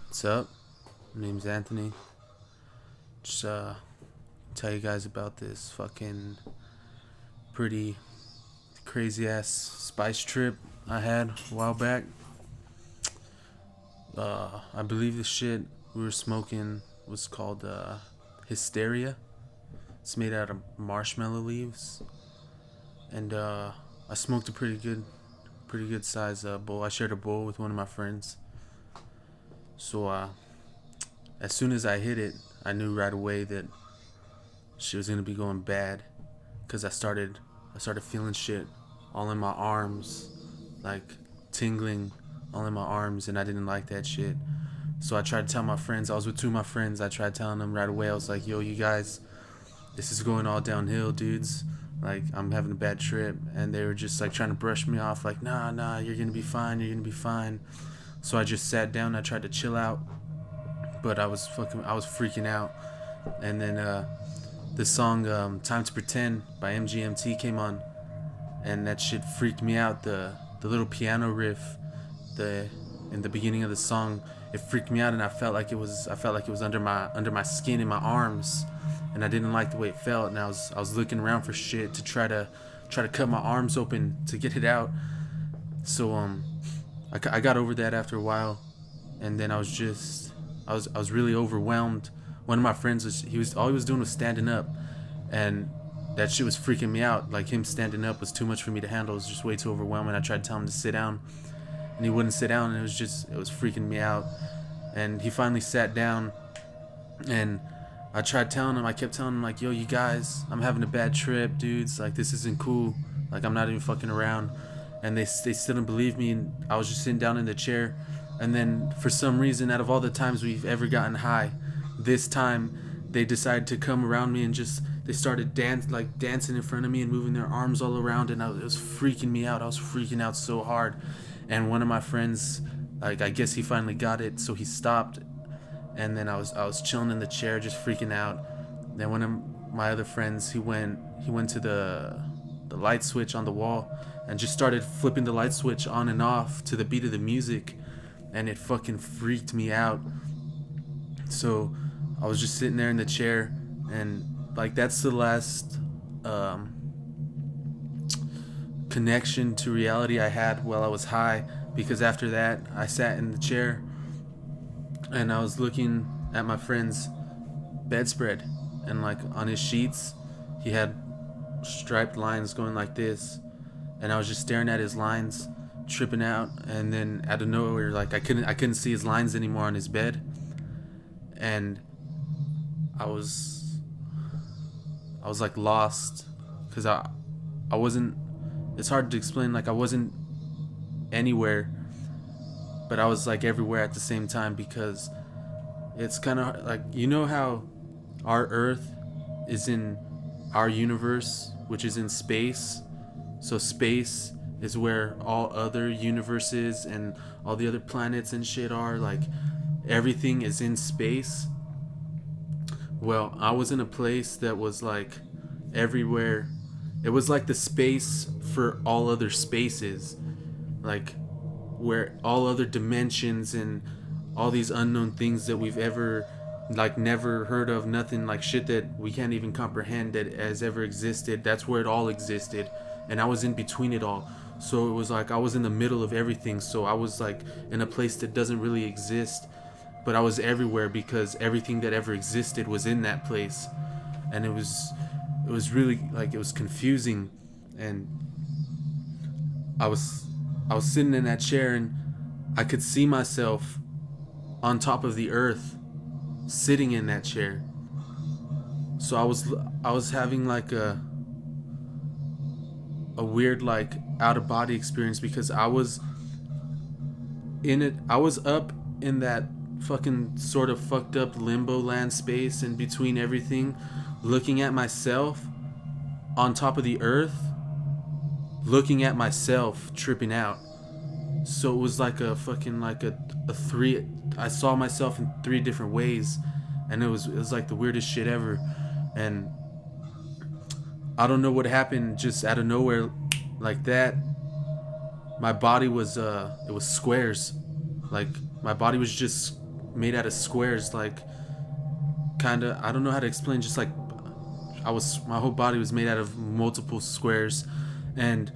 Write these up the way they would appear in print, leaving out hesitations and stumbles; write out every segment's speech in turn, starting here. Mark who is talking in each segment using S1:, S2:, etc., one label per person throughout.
S1: What's up? My name's Anthony. Just tell you guys about this fucking pretty crazy ass spice trip I had a while back. I believe the shit we were smoking was called Hysteria. It's made out of marshmallow leaves, and I smoked a pretty good size bowl. I shared a bowl with one of my friends. So as soon as I hit it, I knew right away that she was gonna be going bad, cause I started feeling shit all in my arms, like tingling all in my arms, and I didn't like that shit. So I tried to tell my friends. I was with two of my friends. I tried telling them right away. I was like, "Yo, you guys, this is going all downhill, dudes. Like, I'm having a bad trip." And they were just like trying to brush me off, like, "Nah, you're gonna be fine. You're gonna be fine." So I just sat down. I tried to chill out, but I was freaking out. And then the song "Time to Pretend" by MGMT came on, and that shit freaked me out. The little piano riff, the in the beginning of the song, it freaked me out, and I felt like it was under my skin in my arms, and I didn't like the way it felt. And I was looking around for shit to try to cut my arms open to get it out. So I got over that after a while, and then I was really overwhelmed. One of my friends was he was all he was doing was standing up, and that shit was freaking me out. Like, him standing up was too much for me to handle. It was just way too overwhelming. I tried to tell him to sit down, and he wouldn't sit down, and it was freaking me out. And he finally sat down, and I kept telling him, like, "Yo, you guys, I'm having a bad trip, dudes. Like, this isn't cool. Like, I'm not even fucking around." And they still didn't believe me, and I was just sitting down in the chair. And then for some reason, out of all the times we've ever gotten high, this time they decided to come around me and just they started dancing in front of me and moving their arms all around, and it was freaking me out. I was freaking out so hard. And one of my friends, like, I guess he finally got it, so he stopped. And then I was chilling in the chair, just freaking out. Then one of my other friends, he went to the light switch on the wall and just started flipping the light switch on and off to the beat of the music, and it fucking freaked me out. So I was just sitting there in the chair, and like, that's the last um, connection to reality I had while I was high, because after that I sat in the chair and I was looking at my friend's bedspread, and like on his sheets he had striped lines going like this, and I was just staring at his lines, tripping out. And then out of nowhere, like, I couldn't see his lines anymore on his bed, and I was I was like lost, because I wasn't. It's hard to explain. Like, I wasn't anywhere, but I was like everywhere at the same time, because it's kind of like, you know how our Earth is in our universe, which is in space. So space is where all other universes and all the other planets and shit are. Like, everything is in space. Well, I was in a place that was like everywhere. It was like the space for all other spaces, like where all other dimensions and all these unknown things that we've ever, like, never heard of, nothing, like shit that we can't even comprehend that has ever existed. That's where it all existed, and I was in between it all. So it was like I was in the middle of everything. So I was like in a place that doesn't really exist, but I was everywhere because everything that ever existed was in that place. And it was really, like, it was confusing. And I was I was sitting in that chair, and I could see myself on top of the earth, sitting in that chair. So I was having like a weird, like, out of body experience, because I was up in that fucking sort of fucked up limbo land space in between everything, looking at myself on top of the earth, looking at myself tripping out. So it was like a fucking, like a three. I saw myself in three different ways, and it was like the weirdest shit ever. And I don't know what happened, just out of nowhere, like that. My body was it was squares. Like, my body was just made out of squares, like kind of, I don't know how to explain, just like my whole body was made out of multiple squares, and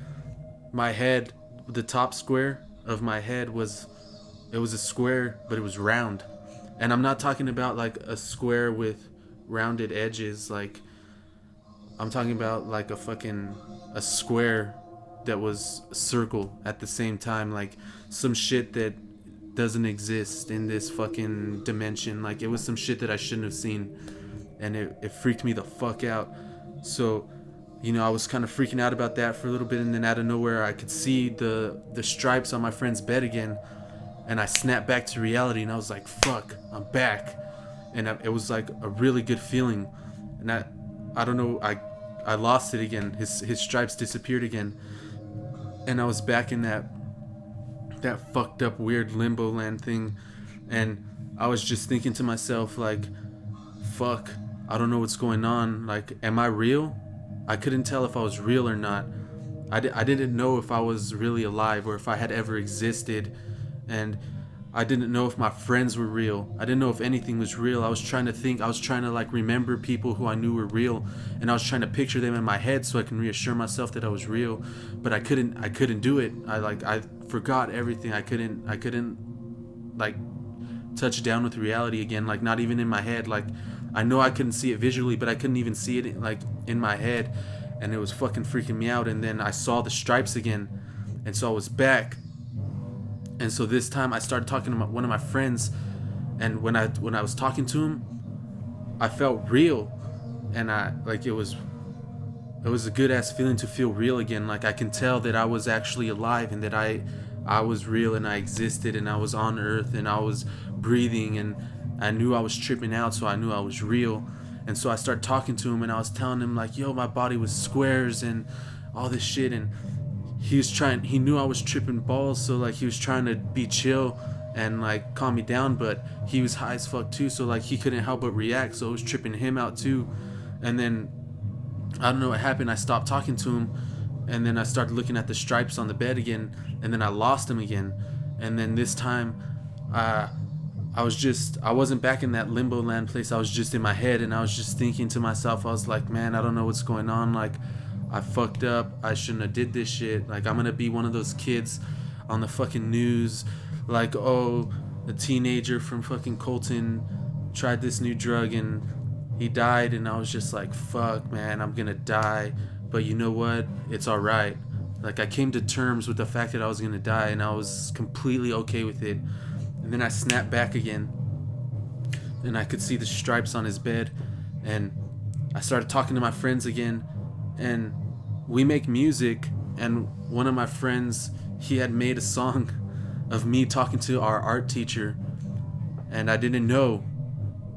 S1: my head, the top square of my head it was a square, but it was round. And I'm not talking about like a square with rounded edges, like I'm talking about like a square that was a circle at the same time, like some shit that doesn't exist in this fucking dimension. Like it was some shit that I shouldn't have seen, and it freaked me the fuck out. So, you know, I was kind of freaking out about that for a little bit, and then out of nowhere I could see the stripes on my friend's bed again, and I snapped back to reality, and I was like, fuck, I'm back. And it was like a really good feeling, and I don't know, I lost it again. His stripes disappeared again, and I was back in that fucked up weird limbo land thing, and I was just thinking to myself, like, fuck, I don't know what's going on. Like, am I real? I couldn't tell if I was real or not. I didn't know if I was really alive or if I had ever existed, and I didn't know if my friends were real. I didn't know if anything was real. I was trying to like remember people who I knew were real, and I was trying to picture them in my head so I can reassure myself that I was real, but I couldn't do it. I forgot everything. I couldn't like touch down with reality again, like not even in my head. Like I know I couldn't see it visually, but I couldn't even see it like in my head, and it was fucking freaking me out. And then I saw the stripes again, and so I was back. And so this time I started talking to one of my friends, and when I was talking to him, I felt real, and it was a good ass feeling to feel real again. Like I can tell that I was actually alive, and that I was real, and I existed, and I was on Earth, and I was breathing, and I knew I was tripping out, so I knew I was real. And so I started talking to him, and I was telling him like, yo, my body was squares and all this shit, and he knew I was tripping balls, so like he was trying to be chill and like calm me down, but he was high as fuck too, so like he couldn't help but react, so it was tripping him out too. And then I don't know what happened, I stopped talking to him, and then I started looking at the stripes on the bed again, and then I lost him again. And then this time I wasn't back in that limbo land place. I was just in my head, and I was just thinking to myself, I was like, man, I don't know what's going on. Like I fucked up. I shouldn't have did this shit. Like I'm gonna be one of those kids on the fucking news, like, oh, a teenager from fucking Colton tried this new drug and he died. And I was just like, fuck, man, I'm gonna die. But you know what? It's alright. Like I came to terms with the fact that I was gonna die, and I was completely okay with it. And then I snapped back again, and I could see the stripes on his bed, and I started talking to my friends again, and we make music, and one of my friends, he had made a song of me talking to our art teacher, and I didn't know,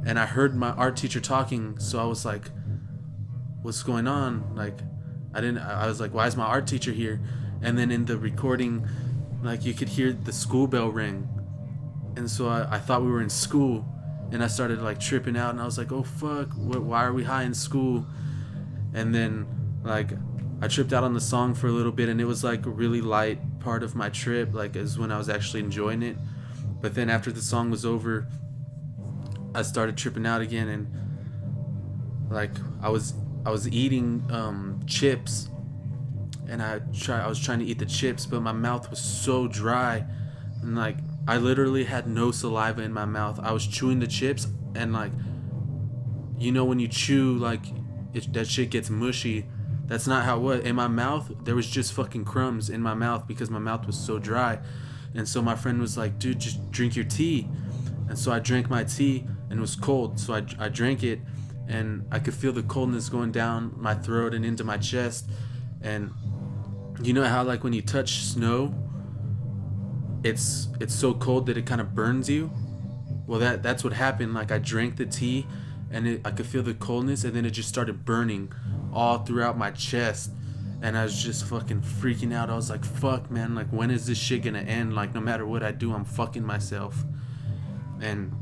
S1: and I heard my art teacher talking, so I was like, what's going on? Like I was like, why is my art teacher here? And then in the recording, like you could hear the school bell ring, and so I thought we were in school, and I started like tripping out, and I was like, oh fuck, why are we high in school? And then like I tripped out on the song for a little bit, and it was like a really light part of my trip, like is when I was actually enjoying it. But then after the song was over, I started tripping out again, and like I was eating chips, and I was trying to eat the chips, but my mouth was so dry, and like I literally had no saliva in my mouth. I was chewing the chips, and like, you know when you chew, like that shit gets mushy. That's not how it was. In my mouth, there was just fucking crumbs in my mouth because my mouth was so dry. And so my friend was like, dude, just drink your tea. And so I drank my tea, and it was cold. So I drank it, and I could feel the coldness going down my throat and into my chest. And you know how like when you touch snow, it's so cold that it kind of burns you? Well, that's what happened. Like I drank the tea, and I could feel the coldness, and then it just started burning all throughout my chest, and I was just fucking freaking out. I was like, fuck, man, like when is this shit gonna end? Like no matter what I do, I'm fucking myself. And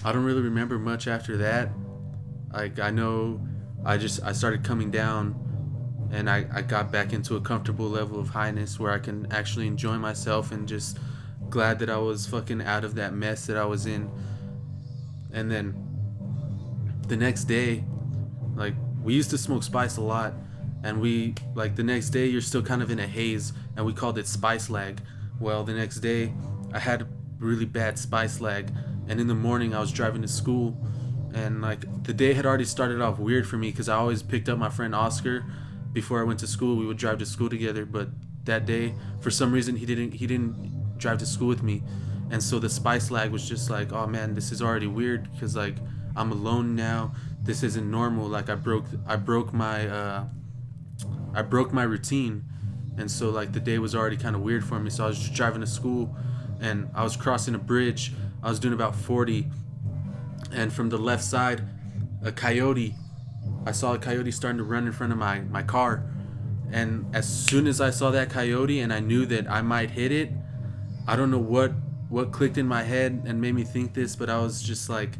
S1: I don't really remember much after that. Like I know I started coming down, and I got back into a comfortable level of highness where I can actually enjoy myself and just glad that I was fucking out of that mess that I was in. And then the next day, like, we used to smoke spice a lot, and we, like, the next day you're still kind of in a haze, and we called it spice lag. Well, the next day I had really bad spice lag, and in the morning I was driving to school, and like the day had already started off weird for me because I always picked up my friend Oscar before I went to school. We would drive to school together, but that day for some reason he didn't drive to school with me, and so the spice lag was just like, oh man, this is already weird because like I'm alone now. This isn't normal. Like I broke my routine, and so like the day was already kind of weird for me. So I was just driving to school, and I was crossing a bridge. I was doing about 40, and from the left side, I saw a coyote starting to run in front of my car. And as soon as I saw that coyote and I knew that I might hit it, I don't know what clicked in my head and made me think this, but I was just like,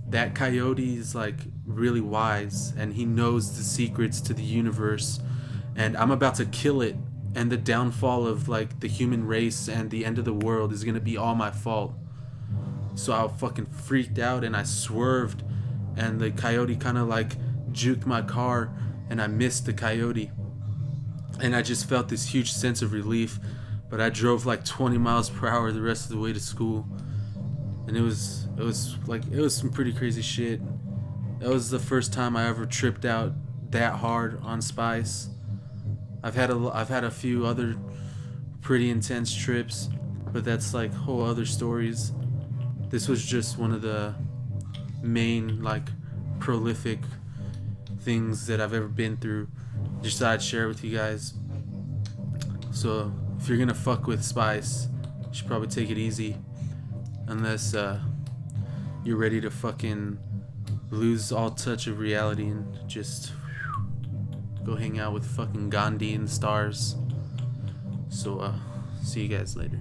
S1: that coyote is like really wise, and he knows the secrets to the universe, and I'm about to kill it, and the downfall of like the human race and the end of the world is gonna be all my fault. So I fucking freaked out and I swerved, and the coyote kind of like juked my car, and I missed the coyote, and I just felt this huge sense of relief. But I drove like 20 miles per hour the rest of the way to school, and it was some pretty crazy shit. That was the first time I ever tripped out that hard on spice. I've had a few other pretty intense trips, but that's like whole other stories. This was just one of the main like prolific things that I've ever been through. Just thought I'd share with you guys. So if you're gonna fuck with spice, you should probably take it easy, unless you're ready to fucking lose all touch of reality and just go hang out with fucking Gandhi and stars. So see you guys later.